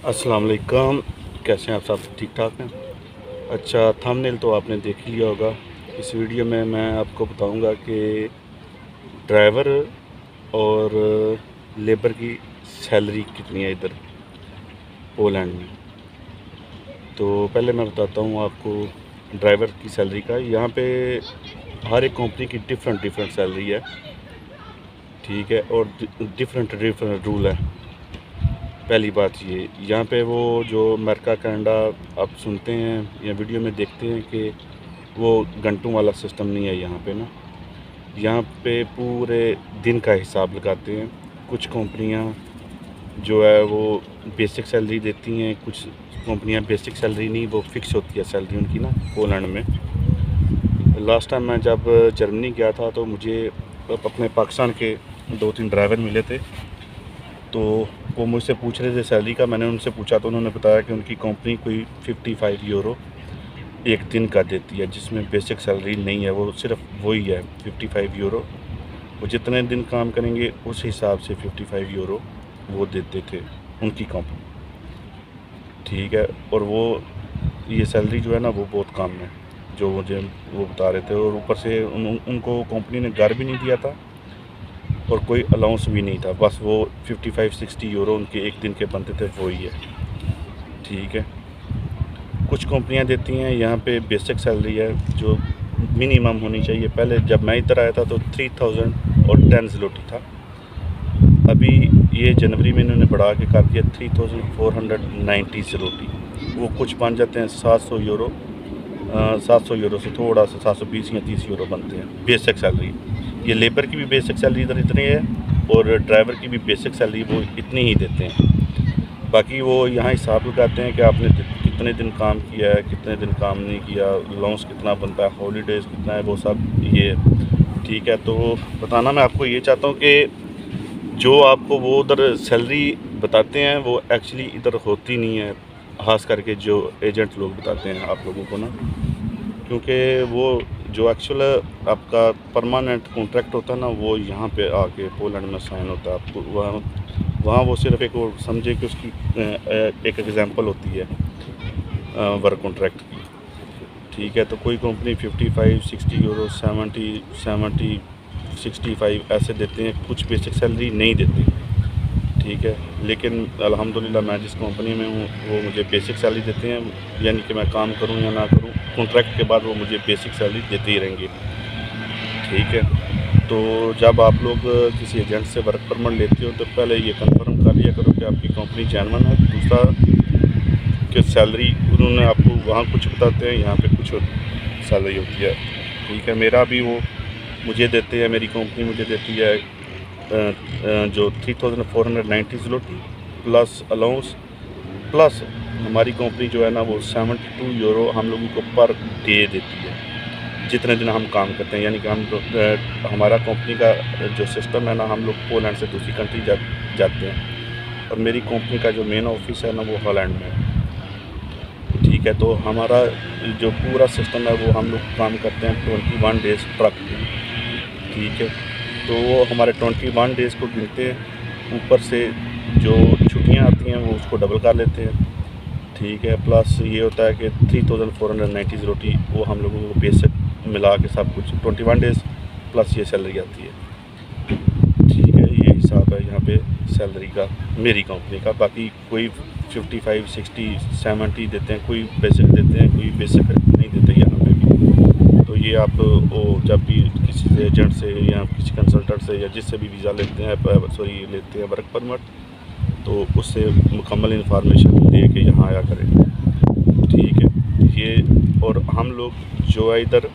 अस्सलाम वालेकुम। कैसे हैं आप सब? ठीक ठाक हैं? अच्छा, थंबनेल तो आपने देख ही लिया होगा। इस वीडियो में मैं आपको बताऊंगा कि ड्राइवर और लेबर की सैलरी कितनी है इधर पोलैंड में। तो पहले मैं बताता हूँ आपको ड्राइवर की सैलरी का। यहाँ पे हर एक कंपनी की डिफरेंट डिफरेंट सैलरी है, ठीक है, और डिफरेंट डिफरेंट रूल है। पहली बात ये, यहाँ पे वो जो अमेरिका कनाडा आप सुनते हैं या वीडियो में देखते हैं कि वो घंटों वाला सिस्टम नहीं है यहाँ पे ना। यहाँ पे पूरे दिन का हिसाब लगाते हैं। कुछ कंपनियाँ जो है वो बेसिक सैलरी देती हैं, कुछ कंपनियाँ बेसिक सैलरी नहीं, वो फिक्स होती है सैलरी उनकी ना पोलैंड में। लास्ट टाइम मैं जब जर्मनी गया था तो मुझे अपने पाकिस्तान के 2-3 ड्राइवर मिले थे। तो वो मुझसे पूछ रहे थे सैलरी का। मैंने उनसे पूछा तो उन्होंने बताया कि उनकी कंपनी कोई 55 यूरो एक दिन का देती है, जिसमें बेसिक सैलरी नहीं है, वो सिर्फ वही है 55 यूरो। वो जितने दिन काम करेंगे उस हिसाब से 55 यूरो वो देते थे उनकी कंपनी, ठीक है। और वो ये सैलरी जो है ना वो बहुत कम है जो मुझे वो बता रहे थे। और ऊपर से उनको कंपनी ने घर भी नहीं दिया था और कोई अलाउंस भी नहीं था। बस वो 55-60 यूरो उनके एक दिन के बनते थे, वही है, ठीक है। कुछ कंपनियां देती हैं यहाँ पे बेसिक सैलरी है जो मिनिमम होनी चाहिए। पहले जब मैं इधर आया था तो 3010 ज़लोटी था। अभी ये जनवरी में इन्होंने बढ़ा के कर दिया 3490 ज़लोटी। वो कुछ बन जाते हैं 700 यूरो। 700 यूरो से थोड़ा सा 720 या 30 यूरो बनते हैं बेसिक सैलरी। ये लेबर की भी बेसिक सैलरी इधर इतनी है और ड्राइवर की भी बेसिक सैलरी वो इतनी ही देते हैं। बाकी वो यहाँ हिसाब लगाते हैं कि आपने कितने दिन काम किया है, कितने दिन काम नहीं किया, अलाउंस कितना बनता है, हॉलीडेज़ कितना है, वो सब ये, ठीक है। तो बताना मैं आपको ये चाहता हूँ कि जो आपको वो उधर सैलरी बताते हैं वो एक्चुअली इधर होती नहीं है, ख़ास करके जो एजेंट लोग बताते हैं आप लोगों को ना। क्योंकि वो जो एक्चुअल आपका परमानेंट कॉन्ट्रैक्ट होता है ना वो यहाँ पे आके पोलैंड में साइन होता है। आपको वहाँ वहाँ वो सिर्फ एक वो समझे कि उसकी एक एग्जांपल होती है वर्क कॉन्ट्रैक्ट की, ठीक है। तो कोई कंपनी 55-60 यूरो 70 65 ऐसे देते हैं, कुछ बेसिक सैलरी नहीं देते, ठीक है। लेकिन अल्हम्दुलिल्लाह मैं जिस कंपनी में हूँ वो मुझे बेसिक सैलरी देते हैं, यानी कि मैं काम करूँ या ना करूँ, कॉन्ट्रैक्ट के बाद वो मुझे बेसिक सैलरी देते ही रहेंगे, ठीक है। तो जब आप लोग किसी एजेंट से वर्क परमिट लेते हो तो पहले ये कंफर्म कर लिया करो कि आपकी कंपनी जेन्युइन है। दूसरा कि सैलरी उन्होंने आपको वहाँ कुछ बताते हैं, यहाँ पे कुछ सैलरी होती है, ठीक है। मेरा भी वो मुझे देते हैं, मेरी कंपनी मुझे देती है जो 3490 ज़लोटी प्लस अलाउंस, प्लस हमारी कंपनी जो है ना वो 72 यूरो हम लोगों को पर डे देती है जितने दिन हम काम करते हैं। यानी कि हम लोग हमारा कंपनी का जो सिस्टम है ना, हम लोग पोलैंड से दूसरी कंट्री जाते हैं और मेरी कंपनी का जो मेन ऑफिस है ना वो हॉलैंड में है, ठीक है। तो हमारा जो पूरा सिस्टम है वो हम लोग काम करते हैं 21 डेज़ ट्रक में, ठीक है। तो वो हमारे 21 डेज़ को गिनते हैं, ऊपर से जो छुट्टियां आती हैं वो उसको डबल कर लेते हैं, ठीक है। प्लस ये होता है कि 3490 ज़लोटी वो हम लोगों को बेसिक मिला के सब कुछ 21 डेज़ प्लस ये सैलरी आती है, ठीक है। ये हिसाब है यहाँ पे सैलरी का मेरी कंपनी का। बाकी कोई 55-60-70 देते हैं, कोई बेसिक देते हैं, कोई बेसिक नहीं देते यहाँ पे भी। तो ये आप वो जब भी किसी से एजेंट से या किसी कंसल्टेंट से या जिससे भी वीज़ा लेते हैं लेते हैं वर्क परमिट, तो उससे मुकम्मल इंफॉर्मेशन दे के यहाँ आया करें, ठीक है। ये और हम लोग जो है इधर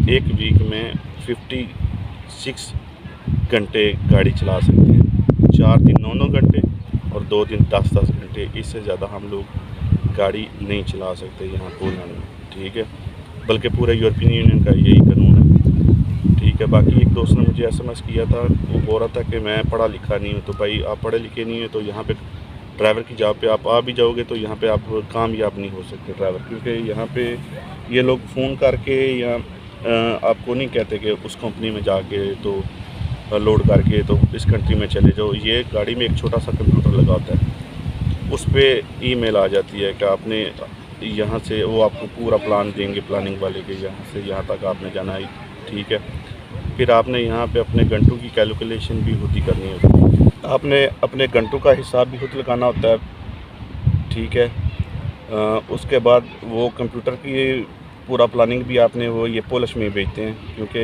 एक वीक में 56 घंटे गाड़ी चला सकते हैं, 4 दिन 9-9 घंटे और 2 दिन 10-10 घंटे। इससे ज़्यादा हम लोग गाड़ी नहीं चला सकते यहाँ पोलैंड में, ठीक है। बल्कि पूरे यूरोपियन यूनियन का यही कानून है, ठीक है। बाकी एक दोस्त ने मुझे एसएमएस किया था, वो बोल रहा था कि मैं पढ़ा लिखा नहीं हूँ। तो भाई आप पढ़े लिखे नहीं हैं तो यहाँ पे ड्राइवर की जॉब पे आप आ भी जाओगे तो यहाँ पे आप कामयाब नहीं हो सकते ड्राइवर, क्योंकि यहाँ पे ये लोग फ़ोन करके या आपको नहीं कहते कि उस कंपनी में जाके तो लोड करके तो इस कंट्री में चले जाओ। ये गाड़ी में एक छोटा सा कंप्यूटर लगा होता है, उस पर ईमेल आ जाती है कि आपने यहाँ से, वो आपको पूरा प्लान देंगे प्लानिंग वाले के, यहाँ से यहाँ तक आपने जाना है, ठीक है। फिर आपने यहाँ पे अपने घंटों की कैलकुलेशन भी खुद ही करनी होती है, आपने अपने घंटों का हिसाब भी खुद लगाना होता है, ठीक है। उसके बाद वो कंप्यूटर की पूरा प्लानिंग भी आपने वो ये पोलिश में भेजते हैं, क्योंकि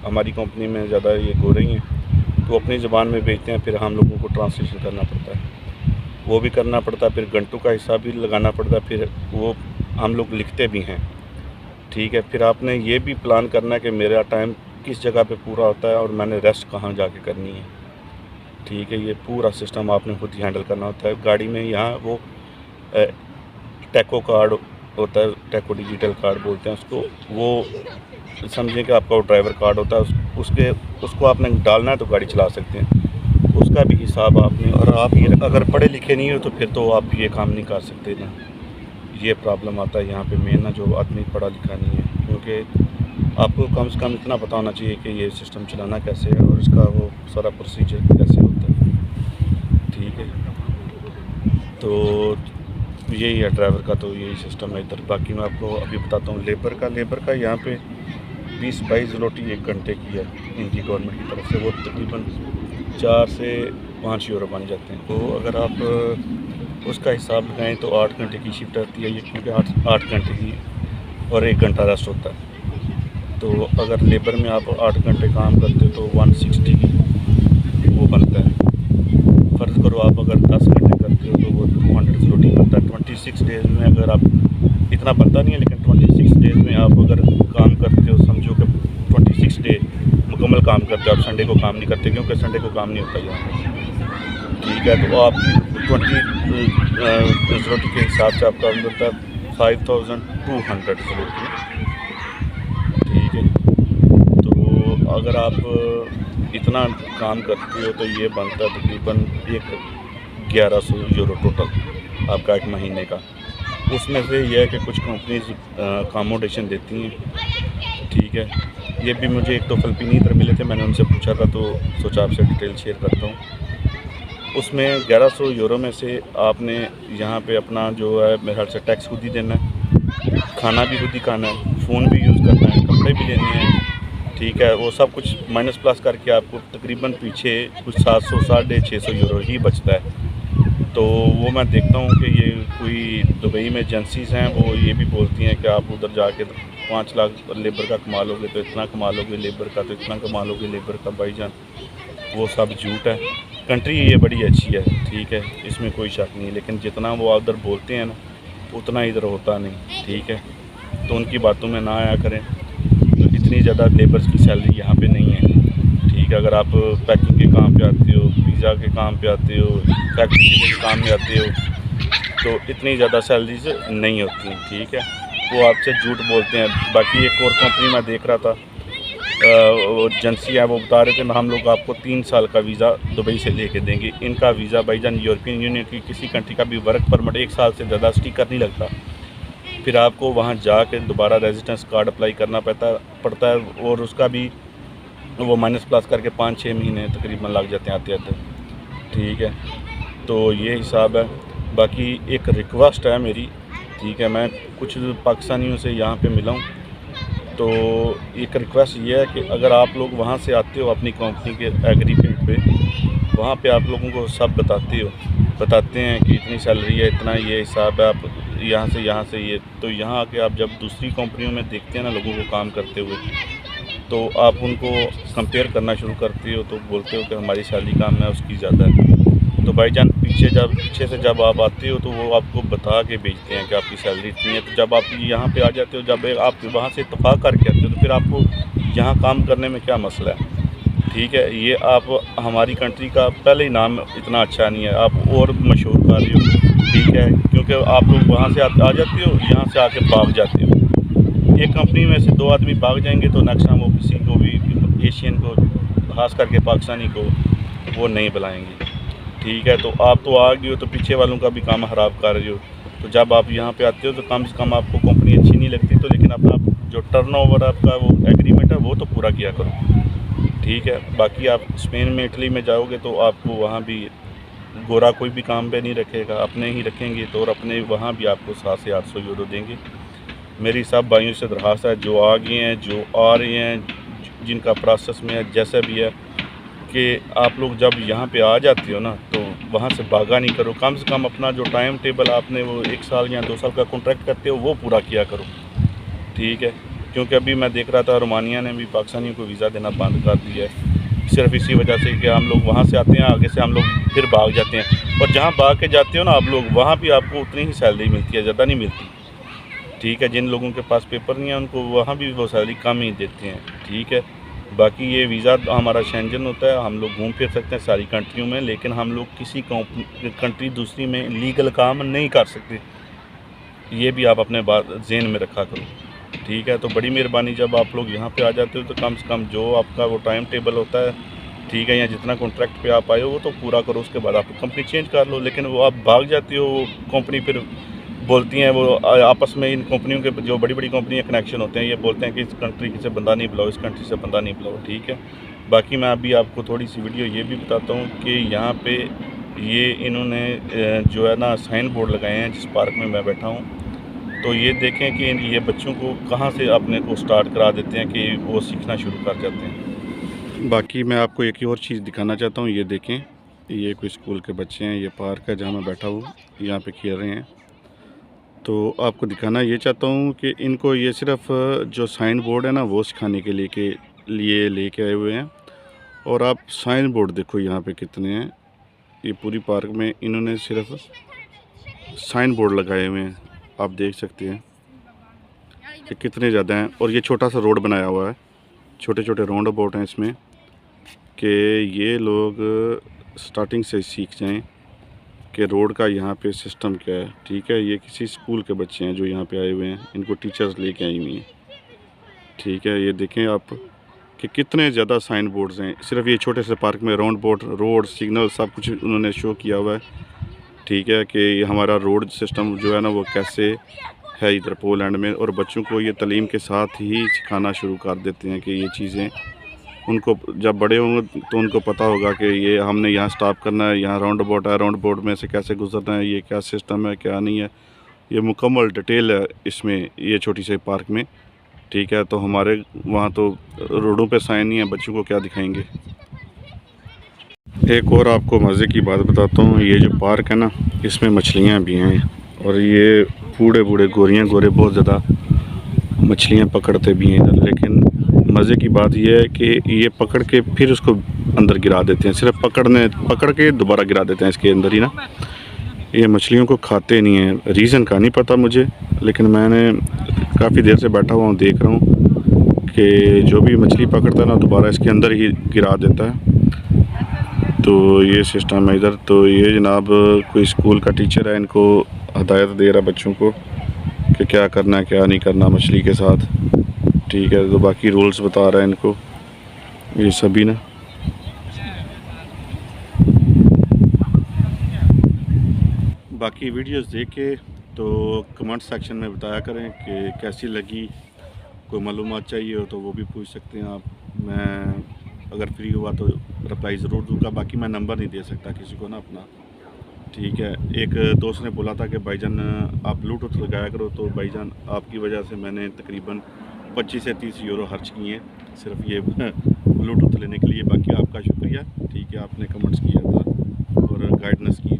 हमारी कंपनी में ज़्यादा ये हो रही हैं तो अपनी ज़बान में भेजते हैं, फिर हम लोगों को ट्रांसलेशन करना पड़ता है, वो भी करना पड़ता है, फिर घंटों का हिसाब भी लगाना पड़ता है, फिर वो हम लोग लिखते भी हैं, ठीक है। फिर आपने ये भी प्लान करना है कि मेरा टाइम किस जगह पे पूरा होता है और मैंने रेस्ट कहाँ जाके करनी है, ठीक है। ये पूरा सिस्टम आपने खुद ही हैंडल करना होता है। गाड़ी में यहाँ वो टैको कार्ड होता है, टैको डिजिटल कार्ड बोलते हैं उसको, वो समझें कि आपका वो ड्राइवर कार्ड होता है, उसको आपने डालना है तो गाड़ी चला सकते हैं, उसका भी हिसाब आपने। और आप ये अगर पढ़े लिखे नहीं हो तो फिर तो आप ये काम नहीं कर सकते ना, ये प्रॉब्लम आता है यहाँ पे मेन ना, जो आदमी पढ़ा लिखा नहीं है, क्योंकि आपको कम से कम इतना पता होना चाहिए कि ये सिस्टम चलाना कैसे है और इसका वो सारा प्रोसीजर कैसे होता है, ठीक है। तो यही है ड्राइवर का, तो यही सिस्टम है इधर। बाकी मैं आपको अभी बताता हूँ लेबर का यहाँ पे 20-22 ज़लोटी 1 घंटे की है इनकी गवर्नमेंट की तरफ से, वो तकरीबन 4 से 5 यूरो बन जाते हैं। तो अगर आप उसका हिसाब लगाएं तो 8 घंटे की शिफ्ट आती है ये, क्योंकि 8 घंटे की और 1 घंटा रेस्ट होता है। तो अगर लेबर में आप 8 घंटे काम करते हो तो 160 की वो बनता है। फ़र्ज़ करो आप अगर 10 घंटे करते हो तो वो 200 ज़लोटी बनता है। 26 डेज़ में अगर आप, इतना बनता नहीं है लेकिन 26 डेज़ में आप अगर काम करते हो, समझो कि 26 डे मुकम्मल काम करते हो, आप संडे को काम नहीं करते, क्योंकि संडे को काम नहीं होता यहाँ, ठीक है। तो आपकी 20 ज़लोटी के हिसाब से आपका बनता है 5200 ज़लोटी, ठीक है। तो अगर आप इतना काम करते हो तो ये बनता है तकरीबन 1100 यूरो टोटल आपका 1 महीने का। उसमें से यह है कि कुछ कंपनीज अकोमोडेशन देती हैं, ठीक है। ये भी मुझे 1-2 फिलिपीनी इधर मिले थे, मैंने उनसे पूछा था तो सोचा आपसे डिटेल शेयर करता हूँ। उसमें 1100 यूरो में से आपने यहाँ पे अपना जो है मेरे ख्याल से टैक्स खुद ही देना है, खाना भी खुद ही खाना है, फ़ोन भी यूज़ करना है, कपड़े भी लेने हैं, ठीक है। वो सब कुछ माइनस प्लस करके आपको तकरीबन पीछे कुछ 700-650 यूरो ही बचता है। तो वो मैं देखता हूँ कि ये कोई दुबई में एजेंसीज़ हैं, वो ये भी बोलती हैं कि आप उधर जाके 5 लाख लेबर का कमा लोगे तो इतना कमा लोगे, लेबर का तो इतना कमा लोगे, लेबर का भाईजान वो सब झूठ है। कंट्री ये बड़ी अच्छी है, ठीक है, इसमें कोई शक नहीं है, लेकिन जितना वो उधर बोलते हैं ना उतना इधर होता नहीं, ठीक है। तो उनकी बातों में ना आया करें। तो इतनी ज़्यादा लेबर्स की सैलरी यहाँ पे नहीं है, ठीक है। अगर आप पैकिंग के काम पे आते हो, पिज़्ज़ा के काम पे आते हो, फैक्ट्री के काम में आते हो तो इतनी ज़्यादा सैलरीज नहीं होती, ठीक है। वो आपसे झूठ बोलते हैं। बाकी एक और कंपनी मैं देख रहा था, वो एजेंसी है, वो बता रहे थे हम लोग आपको 3 साल का वीज़ा दुबई से लेके देंगे। इनका वीज़ा भाईजान यूरोपियन यूनियन की किसी कंट्री का भी वर्क परमिट 1 साल से ज़्यादा स्टिकर नहीं लगता, फिर आपको वहाँ जाके दोबारा रेजिडेंस कार्ड अप्लाई करना पड़ता है और उसका भी वो माइनस प्लस करके 5-6 महीने तकरीबन लग जाते हैं आते, ठीक है। तो ये हिसाब है। बाकी एक रिक्वेस्ट है मेरी, ठीक है, मैं कुछ पाकिस्तानियों से यहाँ पे मिला हूँ, तो एक रिक्वेस्ट ये है कि अगर आप लोग वहाँ से आते हो अपनी कंपनी के एग्रीमेंट पे, वहाँ पे आप लोगों को सब बताते हैं कि इतनी सैलरी है, इतना ये हिसाब है, आप यहाँ से ये, तो यहाँ आके आप जब दूसरी कंपनियों में देखते हैं ना लोगों को काम करते हुए, तो आप उनको कंपेयर करना शुरू करते हो, तो बोलते हो कि हमारी सैलरी कम है, उसकी ज़्यादा है। तो भाईजान पीछे से जब आप आते हो तो वो आपको बता के भेजते हैं कि आपकी सैलरी इतनी है। तो जब आप यहाँ पे आ जाते हो, जब आप वहाँ से इत्तेफाक करके आते हो, तो फिर आपको यहाँ काम करने में क्या मसला है, ठीक है। ये आप हमारी कंट्री का पहले ही नाम इतना अच्छा नहीं है, आप और मशहूर कर रहे हो, ठीक है, क्योंकि आप लोग वहाँ से आ जाते हो, यहाँ से आके भाग जाते हो। एक कंपनी में से 2 आदमी भाग जाएंगे तो नेक्स्ट टाइम वो किसी को भी एशियन को, खास करके पाकिस्तानी को, वो नहीं बुलाएंगे, ठीक है। तो आप तो आ गए हो तो पीछे वालों का भी काम ख़राब कर रहे हो। तो जब आप यहाँ पे आते हो तो कम से कम आपको कंपनी अच्छी नहीं लगती, तो लेकिन अपना जो टर्नओवर आपका वो एग्रीमेंट है वो तो पूरा किया करो, ठीक है। बाकी आप स्पेन में, इटली में जाओगे तो आपको वहाँ भी गोरा कोई भी काम पे नहीं रखेगा, अपने ही रखेंगे तो, और अपने वहाँ भी आपको 700 से 800 यूरो देंगे। मेरी सब भाइयों से दरख्वास्त है, जो आ गए हैं, जो आ रहे हैं, जिनका प्रोसेस में है, जैसा भी है, कि आप लोग जब यहाँ पे आ जाते हो ना तो वहाँ से भागा नहीं करो। कम से कम अपना जो टाइम टेबल आपने वो 1 साल या 2 साल का कॉन्ट्रैक्ट करते हो वो पूरा किया करो, ठीक है। क्योंकि अभी मैं देख रहा था रोमानिया ने भी पाकिस्तानियों को वीज़ा देना बंद कर दिया है, सिर्फ इसी वजह से कि हम लोग वहाँ से आते हैं, आगे से हम लोग फिर भाग जाते हैं, और जहाँ भाग के जाते हो ना आप लोग, वहाँ भी आपको उतनी ही सैलरी मिलती है, ज़्यादा नहीं मिलती, ठीक है। जिन लोगों के पास पेपर नहीं है उनको वहाँ भी वो सैलरी कम ही देते हैं, ठीक है। बाकी ये वीज़ा हमारा शेंजन होता है, हम लोग घूम फिर सकते हैं सारी कंट्रियों में, लेकिन हम लोग किसी कंट्री दूसरी में लीगल काम नहीं कर सकते, ये भी आप अपने बात ज़हन में रखा करो, ठीक है। तो बड़ी मेहरबानी, जब आप लोग यहाँ पे आ जाते हो तो कम से कम जो आपका वो टाइम टेबल होता है, ठीक है, या जितना कॉन्ट्रैक्ट पे आप आए हो वो तो पूरा करो, उसके बाद आप कंपनी चेंज कर लो। लेकिन वो आप भाग जाते हो, कंपनी फिर बोलती हैं, वो आपस में इन कंपनियों के जो बड़ी बड़ी कंपनियाँ कनेक्शन होते हैं, ये बोलते हैं कि इस कंट्री से बंदा नहीं बुलाओ, इस कंट्री से बंदा नहीं बुलाओ, ठीक है। बाकी मैं अभी आपको थोड़ी सी वीडियो ये भी बताता हूँ कि यहाँ पे ये इन्होंने जो है ना साइन बोर्ड लगाए हैं जिस पार्क में मैं बैठा हूँ, तो ये देखें कि ये बच्चों को कहाँ से अपने को स्टार्ट करा देते हैं कि वो सीखना शुरू कर जाते हैं। बाकी मैं आपको एक और चीज़ दिखाना चाहता हूँ, ये देखें, ये कोई स्कूल के बच्चे हैं, ये पार्क है जहाँ मैं बैठा हूँ, यहाँ पे खेल रहे हैं। तो आपको दिखाना ये चाहता हूँ कि इनको ये सिर्फ जो साइन बोर्ड है ना वो सिखाने के लिए लेके आए हुए हैं। और आप साइन बोर्ड देखो यहाँ पे कितने हैं, ये पूरी पार्क में इन्होंने सिर्फ साइन बोर्ड लगाए हुए हैं, आप देख सकते हैं कि कितने ज़्यादा हैं। और ये छोटा सा रोड बनाया हुआ है, छोटे छोटे राउंड अबाउट हैं इसमें, कि ये लोग स्टार्टिंग से सीख जाएं कि रोड का यहाँ पे सिस्टम क्या है, ठीक है। ये किसी स्कूल के बच्चे हैं जो यहाँ पे आए हुए हैं, इनको टीचर्स लेके आई हुई हैं, ठीक है। ये देखें आप कि कितने ज़्यादा साइन बोर्ड्स हैं सिर्फ ये छोटे से पार्क में। राउंड बोर्ड, रोड, सिग्नल सब कुछ उन्होंने शो किया हुआ है, ठीक है, कि हमारा रोड सिस्टम जो है ना वो कैसे है इधर पोलैंड में। और बच्चों को ये तालीम के साथ ही सिखाना शुरू कर देते हैं कि ये चीज़ें उनको जब बड़े होंगे तो उनको पता होगा कि ये हमने यहाँ स्टॉप करना है, यहाँ राउंड अबाउट है, राउंड अबाउट में से कैसे गुजरना है, ये क्या सिस्टम है क्या नहीं है, ये मुकम्मल डिटेल है इसमें ये छोटी सी पार्क में, ठीक है। तो हमारे वहाँ तो रोडों पे साइन नहीं है, बच्चों को क्या दिखाएंगे। एक और आपको मज़े की बात बताता हूँ, ये जो पार्क है ना इसमें मछलियाँ भी हैं, और ये बूढ़े बूढ़े गोरे बहुत ज़्यादा मछलियाँ पकड़ते भी हैं इधर। लेकिन मज़े की बात यह है कि ये पकड़ के फिर उसको अंदर गिरा देते हैं, सिर्फ पकड़ के दोबारा गिरा देते हैं इसके अंदर ही ना। ये मछलियों को खाते नहीं हैं, रीज़न का नहीं पता मुझे, लेकिन मैंने काफ़ी देर से बैठा हुआ हूँ, देख रहा हूँ कि जो भी मछली पकड़ता है ना दोबारा इसके अंदर ही गिरा देता है। तो ये सिस्टम है इधर। तो ये जनाब कोई स्कूल का टीचर है, इनको हदायत दे रहा बच्चों को कि क्या करना है क्या नहीं करना मछली के साथ, ठीक है। तो बाकी रूल्स बता रहा है इनको ये सभी ना। बाकी वीडियोस देख के तो कमेंट सेक्शन में बताया करें कि कैसी लगी, कोई मालूमात चाहिए हो तो वो भी पूछ सकते हैं आप। मैं अगर फ्री हुआ तो रिप्लाई ज़रूर दूंगा। बाकी मैं नंबर नहीं दे सकता किसी को ना अपना, ठीक है। एक दोस्त ने बोला था कि भाईजान आप ब्लूटूथ लगाया करो, तो भाईजान आपकी वजह से मैंने तकरीबन 25 से 30 यूरो खर्च किए हैं सिर्फ ये ब्लूटूथ लेने के लिए। बाकी आपका शुक्रिया, ठीक है, आपने कमेंट्स किया था और गाइडेंस की।